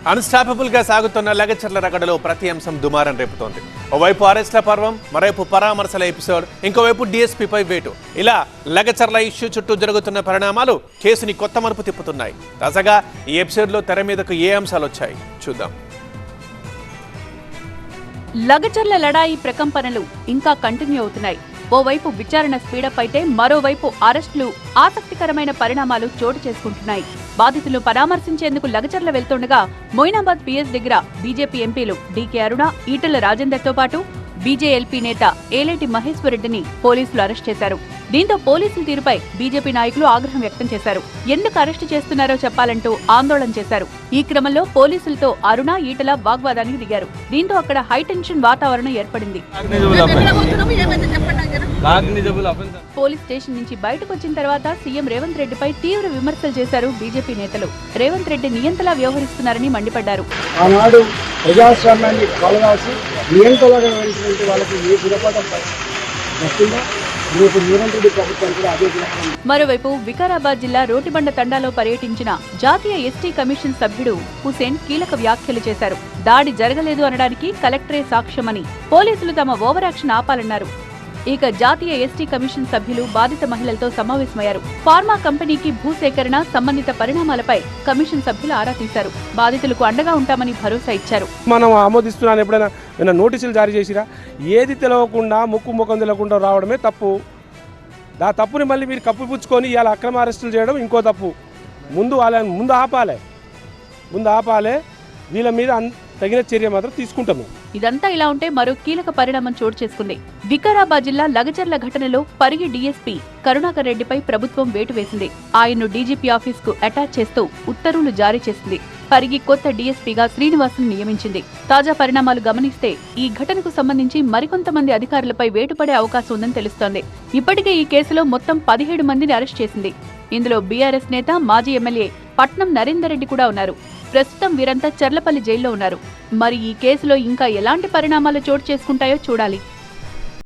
Unstoppable గా సాగుతున్న లగచర్ల రగడలో ప్రతి అంశం దుమారం రేపుతోంది. ఓవైపు అరెస్ట్ల పర్వం, మరోవైపు పరామర్శల ఎపిసోడ్, ఇంకోవైపు డీఎస్పీపై వేటు. ఇలా లగచర్ల ఇష్యూ చుట్టూ జరుగుతున్న పరిణామాలు కేసుని కొత్త మలుపు తిప్పుతున్నాయి. తాజాగా ఈ ఎపిసోడ్లో తెర మీదకు ఏ అంశాలు వచ్చాయి చూద్దాం. లగచర్ల లడాయి ప్రకంపనలు ఇంకా కంటిన్యూ అవుతున్నాయి. ఓవైపు విచారణ స్పీడప్ అయితే మరోవైపు అరెస్టులు, ఆసక్తికరమైన పరిణామాలు చోటు చేసుకుంటున్నాయి. బాధితులు పరామర్శించేందుకు లగచర్ల వెళ్తుండగా మొయినాబాద్ పిఎస్ దగ్గర బీజేపీ ఎంపీలు డీకే అరుణ, ఈటెల రాజేందర్తో పాటు బీజేఎల్పీ నేత ఏలేటి మహేశ్వర్ రెడ్డిని పోలీసులు అరెస్ట్ చేశారు. దీంతో పోలీసుల తీరుపై బీజేపీ నాయకులు ఆగ్రహం వ్యక్తం చేశారు. ఎందుకు అరెస్టు చేస్తున్నారో చెప్పాలంటూ ఆందోళన చేశారు. ఈ క్రమంలో పోలీసులతో అరుణ, ఈటెల వాగ్వాదానికి దిగారు. దీంతో అక్కడ హైటెన్షన్ వాతావరణం ఏర్పడింది. పోలీస్ స్టేషన్ నుంచి బయటకు వచ్చిన తర్వాత సీఎం రేవంత్ రెడ్డిపై తీవ్ర విమర్శలు చేశారు బీజేపీ నేతలు. రేవంత్ రెడ్డి నియంతలా వ్యవహరిస్తున్నారని మండిపడ్డారు. ఆనాడు ప్రజాస్వామ్యాన్ని కొలగాల్సి నియంతలాగా వ్యవహరించినటువంటి వాళ్ళకి ఏ గుణపాఠం వస్తుందో రేపు రేవంత్ రెడ్డి ప్రభుత్వం కూడా అదే గుణపాఠం. మరోవైపు వికారాబాద్ జిల్లా రోటిబండ తండాలో పర్యటించిన జాతీయ ఎస్టీ కమిషన్ సభ్యుడు హుసేన్ కీలక వ్యాఖ్యలు చేశారు. దాడి జరగలేదు అనడానికి కలెక్టరే సాక్ష్యమని, పోలీసులు తమ ఓవర్ యాక్షన్ ఆపాలన్నారు. ఇక జాతీయ ఎస్టీ కమిషన్ సభ్యులు బాధిత మహిళలతో సమావేశమయ్యారు. ఫార్మా కంపెనీకి భూసేకరణ సంబంధిత పరిణామాలపై కమిషన్ సభ్యులు ఆరా తీశారు. బాధితులకు అండగా ఉంటామని భరోసా ఇచ్చారు. మనం ఆమోదిస్తున్నాను, ఎప్పుడైనా నోటీసులు జారీ చేసిరా? ఏది తెలవకుండా ముఖం తెలవకుండా రావడమే తప్పు. ఆ తప్పుని మళ్ళీ మీరు కప్పిపుచ్చుకొని ఇవాళ అక్రమ అరెస్టులు చేయడం ఇంకో తప్పు. ముందు ఆపాలే. వీళ్ళ మీద తగిన చర్య మాత్రం తీసుకుంటాము. ఇదంతా ఇలా ఉంటే మరో కీలక పరిణామం చోటు చేసుకుంది. వికారాబాద్ జిల్లా లగచర్ల ఘటనలో పరిగి డీఎస్పీ కరుణాకర్ రెడ్డిపై ప్రభుత్వం వేటు వేసింది. ఆయన్ను డీజీపీ ఆఫీస్ కు అటాచ్ చేస్తూ ఉత్తర్వులు జారీ చేసింది. పరిగి కొత్త డీఎస్పీగా శ్రీనివాసును నియమించింది. తాజా పరిణామాలు గమనిస్తే ఈ ఘటనకు సంబంధించి మరికొంతమంది అధికారులపై వేటు పడే అవకాశం ఉందని తెలుస్తోంది. ఇప్పటికే ఈ కేసులో మొత్తం 17 మందిని అరెస్ట్ చేసింది. ఇందులో బీఆర్ఎస్ నేత, మాజీ ఎమ్మెల్యే పట్నం నరేందర్ రెడ్డి కూడా ఉన్నారు. ప్రస్తుతం వీరంతా చర్లపల్లి జైల్లో ఉన్నారు. మరి ఈ కేసులో ఇంకా ఎలాంటి పరిణామాలు చోటు చేసుకుంటాయో చూడాలి.